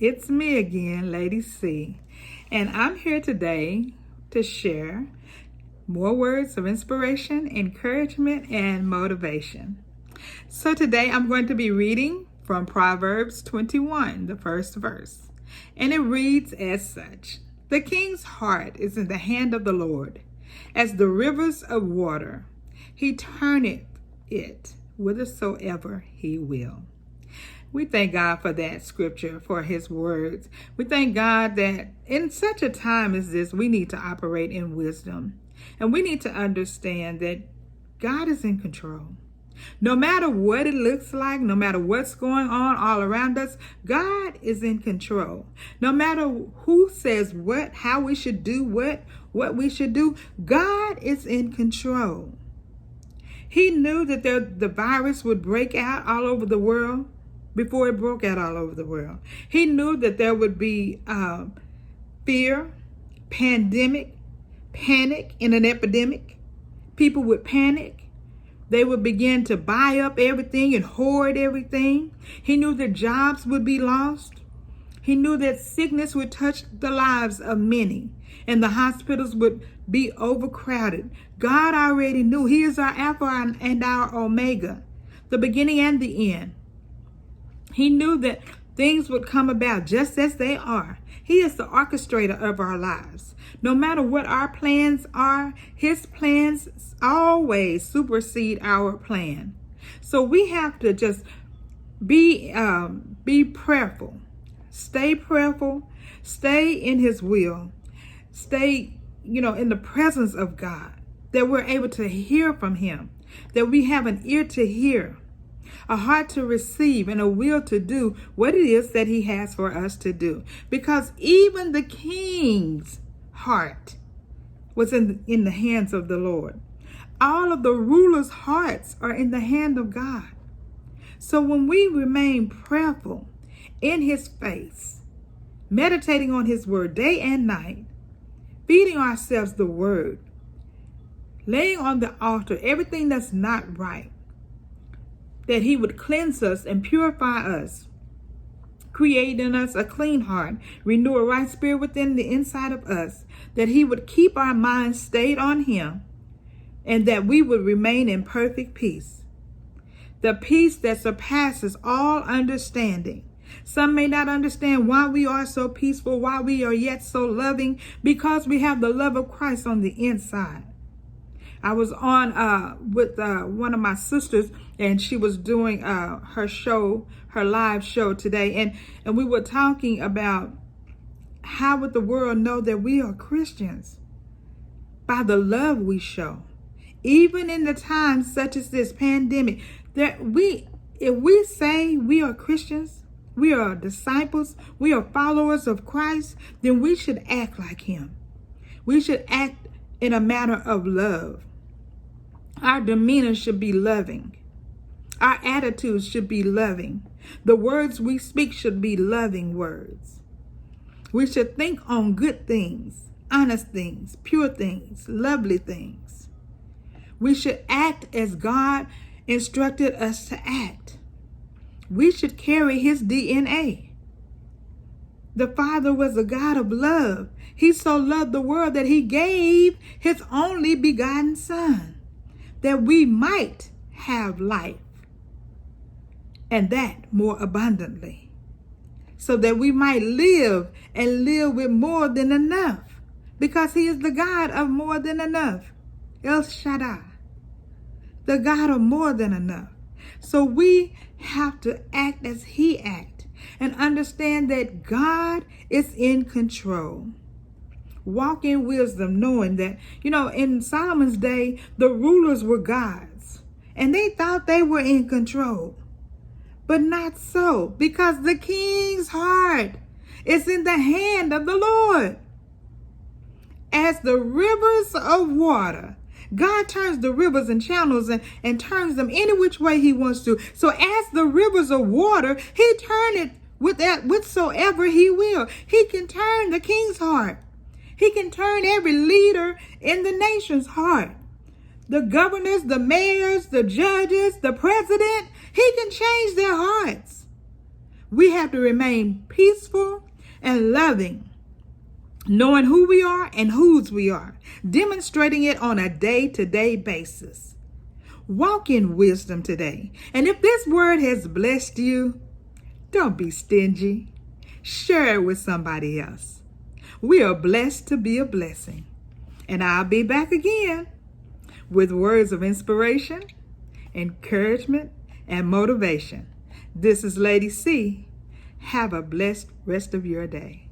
It's me again, Lady C, and I'm here today to share more words of inspiration, encouragement, and motivation. So today I'm going to be reading from Proverbs 21, the first verse, and it reads as such: "The king's heart is in the hand of the Lord, as the rivers of water. He turneth it whithersoever he will." We thank God for that scripture, for his words. We thank God that in such a time as this, we need to operate in wisdom. And we need to understand that God is in control. No matter what it looks like, no matter what's going on all around us, God is in control. No matter who says what, how we should do what we should do, God is in control. He knew that the virus would break out all over the world before it broke out all over the world. He knew that there would be fear, pandemic, panic, and an epidemic. People would panic. They would begin to buy up everything and hoard everything. He knew that jobs would be lost. He knew that sickness would touch the lives of many and the hospitals would be overcrowded. God already knew. He is our Alpha and our Omega, the beginning and the end. He knew that things would come about just as they are. He is the orchestrator of our lives. No matter what our plans are, his plans always supersede our plan. So we have to just be prayerful. Stay prayerful. Stay in his will. Stay, in the presence of God, that we're able to hear from him, that we have an ear to hear, a heart to receive, and a will to do what it is that he has for us to do. Because even the king's heart was in the hands of the Lord. All of the rulers' hearts are in the hand of God. So when we remain prayerful in his face, meditating on his word day and night, feeding ourselves the word, laying on the altar everything that's not right, that he would cleanse us and purify us, create in us a clean heart, renew a right spirit within the inside of us, that he would keep our minds stayed on him, and that we would remain in perfect peace. The peace that surpasses all understanding. Some may not understand why we are so peaceful, why we are yet so loving, because we have the love of Christ on the inside. I was on with one of my sisters, and she was doing her live show today, and we were talking about how would the world know that we are Christians? By the love we show. Even in the times such as this pandemic, that if we say we are Christians, we are disciples, we are followers of Christ, then we should act like him. We should act in a manner of love. Our demeanor should be loving. Our attitudes should be loving. The words we speak should be loving words. We should think on good things, honest things, pure things, lovely things. We should act as God instructed us to act. We should carry his DNA. The Father was a God of love. He so loved the world that he gave his only begotten Son, that we might have life, and that more abundantly, so that we might live and live with more than enough, because he is the God of more than enough. El Shaddai, the God of more than enough. So we have to act as he acts and understand that God is in control. Walk in wisdom, knowing that, in Solomon's day, the rulers were gods, and they thought they were in control. But not so, because the king's heart is in the hand of the Lord. As the rivers of water, God turns the rivers and channels and turns them any which way he wants to. So as the rivers of water, he turn it whatsoever he will. He can turn the king's heart. He can turn every leader in the nation's heart. The governors, the mayors, the judges, the president, he can change their hearts. We have to remain peaceful and loving, knowing who we are and whose we are, demonstrating it on a day-to-day basis. Walk in wisdom today. And if this word has blessed you, don't be stingy. Share it with somebody else. We are blessed to be a blessing. And I'll be back again with words of inspiration, encouragement, and motivation. This is Lady C. Have a blessed rest of your day.